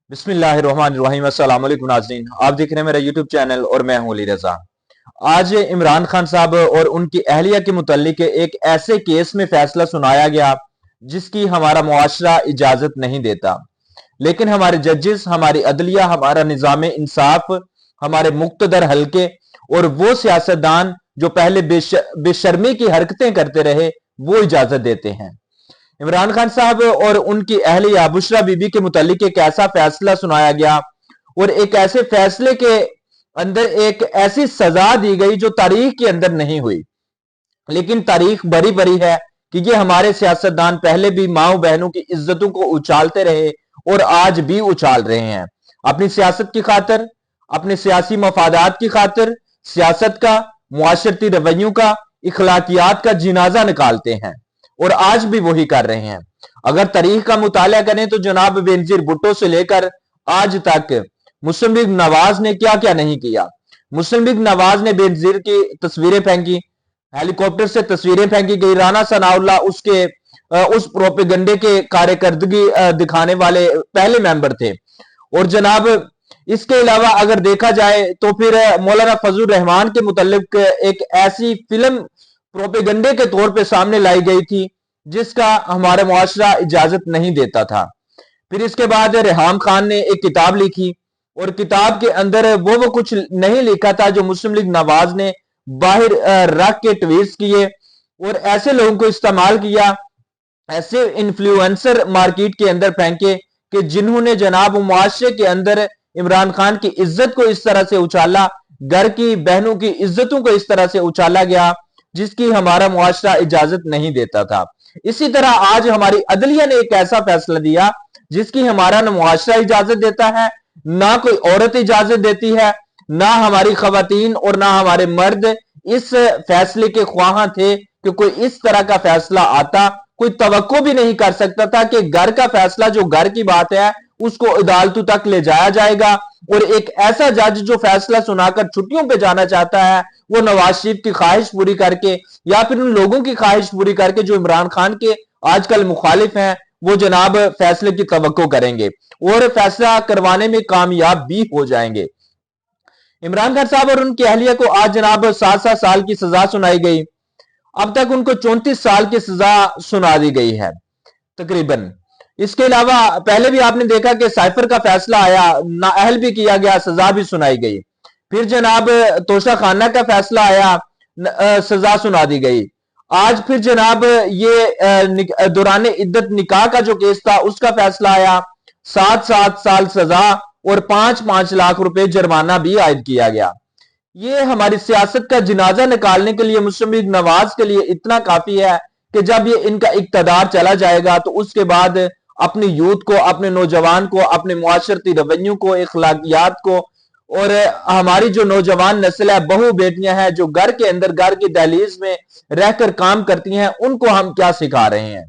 बिस्मिल्लाहिर्रहमानिर्रहीम। अस्सलाम वालेकुम नाज़रीन, आप देख रहे हैं मेरा यूट्यूब चैनल और मैं हूं अली रजा। आज इमरान खान साहब और उनकी अहलिया के मुतल्लिक एक ऐसे केस में फैसला सुनाया गया जिसकी हमारा मुआशरा इजाजत नहीं देता, लेकिन हमारे जजेस, हमारी अदलिया, हमारा निज़ाम इंसाफ, हमारे मुक्तदर हल्के और वो सियासतदान जो पहले बेशर्मी की हरकतें करते रहे वो इजाजत देते हैं। इमरान खान साहब और उनकी अहलिया बुशरा बीबी के मुतालिक एक ऐसा फैसला सुनाया गया और एक ऐसे फैसले के अंदर एक ऐसी सजा दी गई जो तारीख के अंदर नहीं हुई, लेकिन तारीख बरी बरी है कि ये हमारे सियासतदान पहले भी माओ बहनों की इज्जतों को उछालते रहे और आज भी उछाल रहे हैं। अपनी सियासत की खातिर, अपने सियासी मफादात की खातिर सियासत का, मुआशरती रवैयों का, इखलाकियात का जिनाजा निकालते हैं और आज भी वही कर रहे हैं। अगर तारीख का मुताला करें तो जनाब बेनजीर भुट्टो से लेकर आज तक मुस्लिम लीग नवाज ने क्या क्या नहीं किया। मुस्लिम लीग नवाज ने बेनजीर की तस्वीरें फेंकी, हेलीकॉप्टर से तस्वीरें फेंकी गई। राना सनाउल्लाह उसके उस प्रोपेगंडे के कार्यकर्दगी दिखाने वाले पहले मेंबर थे। और जनाब इसके अलावा अगर देखा जाए तो फिर मौलाना फजल रहमान के मुतल्लिक एक ऐसी फिल्म प्रोपेगंडे के तौर पे सामने लाई गई थी जिसका हमारा मुआशरा इजाजत नहीं देता था। फिर इसके बाद रेहाम खान ने एक किताब लिखी और किताब के अंदर वो कुछ नहीं लिखा था जो मुस्लिम लीग नवाज ने बाहर रख के ट्वीट्स किए और ऐसे लोगों को इस्तेमाल किया, ऐसे इन्फ्लुएंसर मार्केट के अंदर फेंके कि जिन्होंने जनाब मुआशरे के अंदर इमरान खान की इज्जत को इस तरह से उछाला, घर की बहनों की इज्जतों को इस तरह से उछाला गया जिसकी हमारा मुआशरा इजाजत नहीं देता था। इसी तरह आज हमारी अदलिया ने एक ऐसा फैसला दिया जिसकी हमारा न मुआशरा इजाजत देता है, ना कोई औरत इजाजत देती है, ना हमारी खवातीन और ना हमारे मर्द इस फैसले के ख्वाह थे कि कोई इस तरह का फैसला आता। कोई तवक्को भी नहीं कर सकता था कि घर का फैसला जो घर की बात है उसको अदालतों तक ले जाया जाएगा और एक ऐसा जज जो फैसला सुनाकर छुट्टियों पे जाना चाहता है वो नवाज शरीफ की ख्वाहिश पूरी करके या फिर उन लोगों की ख्वाहिश पूरी करके जो इमरान खान के आजकल मुखालिफ हैं वो जनाब फैसले की तवक्को करेंगे और फैसला करवाने में कामयाब भी हो जाएंगे। इमरान खान साहब और उनकी अहलिया को आज जनाब 7-7 साल की सजा सुनाई गई। अब तक उनको 34 साल की सजा सुना दी गई है तकरीबन। इसके अलावा पहले भी आपने देखा कि साइफर का फैसला आया, नाअहल भी किया गया, सजा भी सुनाई गई। फिर जनाब तोशा खाना का फैसला आया, सजा सुना दी गई। आज फिर जनाब ये दौरान इद्दत निकाह का जो केस था उसका फैसला आया, 7-7 साल सजा और 5-5 लाख रुपए जुर्माना भी आयद किया गया। ये हमारी सियासत का जिनाजा निकालने के लिए मुस्लिम लीग नवाज के लिए इतना काफी है कि जब ये इनका इक्तदार चला जाएगा तो उसके बाद अपनी यूथ को, अपने नौजवान को, अपने मुआशरती रवैयों को, इखलाकियात को और हमारी जो नौजवान नस्ल है, बहू बेटियां हैं जो घर के अंदर, घर की दहलीज में रहकर काम करती हैं, उनको हम क्या सिखा रहे हैं।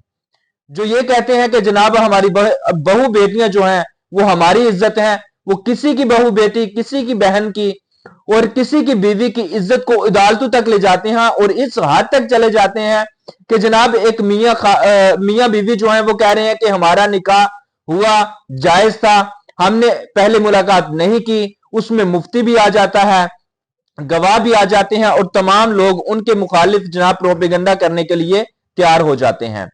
जो ये कहते हैं कि जनाब हमारी बहू बेटियां जो हैं वो हमारी इज्जत है, वो किसी की बहू बेटी, किसी की बहन की और किसी की बीवी की इज्जत को अदालतों तक ले जाते हैं और इस हद तक चले जाते हैं कि जनाब एक मियां बीवी जो है वो कह रहे हैं कि हमारा निकाह हुआ, जायज था, हमने पहले मुलाकात नहीं की। उसमें मुफ्ती भी आ जाता है, गवाह भी आ जाते हैं और तमाम लोग उनके मुखालिफ जनाब प्रोपेगेंडा करने के लिए तैयार हो जाते हैं।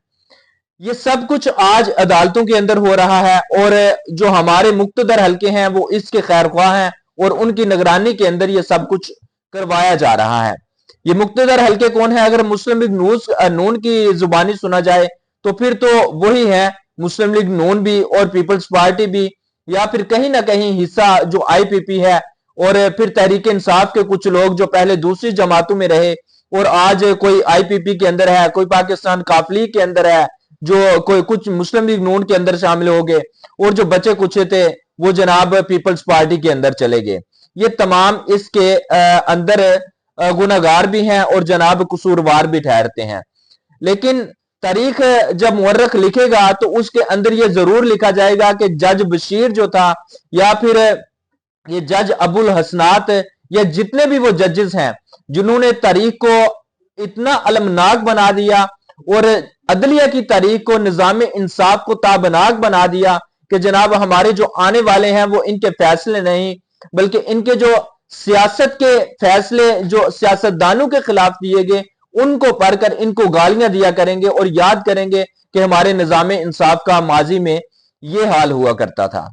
ये सब कुछ आज अदालतों के अंदर हो रहा है और जो हमारे मुक्तदर हल्के हैं वो इसके खैर ख्वाह हैं और उनकी निगरानी के अंदर ये सब कुछ करवाया जा रहा है। ये मुक्तदर हल्के कौन है? अगर मुस्लिम लीग नून की जुबानी सुना जाए तो फिर तो वही है मुस्लिम लीग नून भी और पीपल्स पार्टी भी, या फिर कहीं ना कहीं हिस्सा जो आईपीपी है और फिर तहरीक इंसाफ के कुछ लोग जो पहले दूसरी जमातों में रहे और आज कोई आईपीपी के अंदर है, कोई पाकिस्तान काफली के अंदर है, जो कोई कुछ मुस्लिम लीग नून के अंदर शामिल हो गए और जो बचे कुछ थे वो जनाब पीपल्स पार्टी के अंदर चले गए। ये तमाम इसके अंदर गुनाहगार भी हैं और जनाब कसूरवार भी ठहरते हैं। लेकिन तारीख जब मुअर्रख लिखेगा तो उसके अंदर ये जरूर लिखा जाएगा कि जज बशीर जो था या फिर ये जज अबुल हसनात या जितने भी वो जजेस हैं जिन्होंने तारीख को इतना अलमनाक बना दिया और अदलिया की तारीख को, निजाम इंसाफ को ताबनाक बना दिया, کہ جناب ہمارے جو آنے والے ہیں وہ ان کے فیصلے نہیں بلکہ ان کے جو سیاست کے فیصلے جو سیاستدانوں کے خلاف دیے گئے ان کو پڑھ کر ان کو گالیاں دیا کریں گے اور یاد کریں گے کہ ہمارے نظام انصاف کا ماضی میں یہ حال ہوا کرتا تھا۔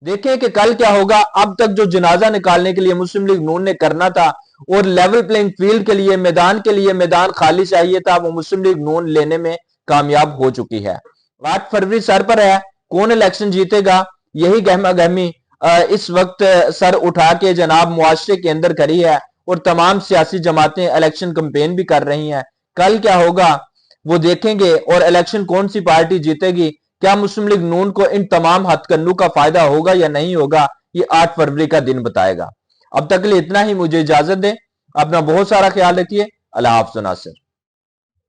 دیکھیں کہ کل کیا ہوگا۔ اب تک جو جنازہ نکالنے کے لیے مسلم لیگ نون نے کرنا تھا اور لیول پلینگ فیلڈ کے لیے میدان خالی چاہیے تھا، وہ مسلم لیگ نون لینے میں کامیاب ہو چکی ہے۔ 8 فروری سر پر ہے، کون الیکشن جیتے گا یہی گہما گہمی اس وقت سر اٹھا کے جناب معاشرے کے اندر کری ہے اور تمام سیاسی جماعتیں الیکشن کمپین بھی کر رہی ہیں۔ کل کیا ہوگا وہ دیکھیں گے، اور الیکشن کون سی پارٹی جیتے گی، کیا مسلم لیگ نون کو ان تمام ہتھ کنڈوں کا فائدہ ہوگا یا نہیں ہوگا، یہ 8 فروری کا دن بتائے گا۔ اب تک کے لیے اتنا ہی، مجھے اجازت دیں، اپنا بہت سارا خیال رکھیے۔ اللہ حافظ ناصر۔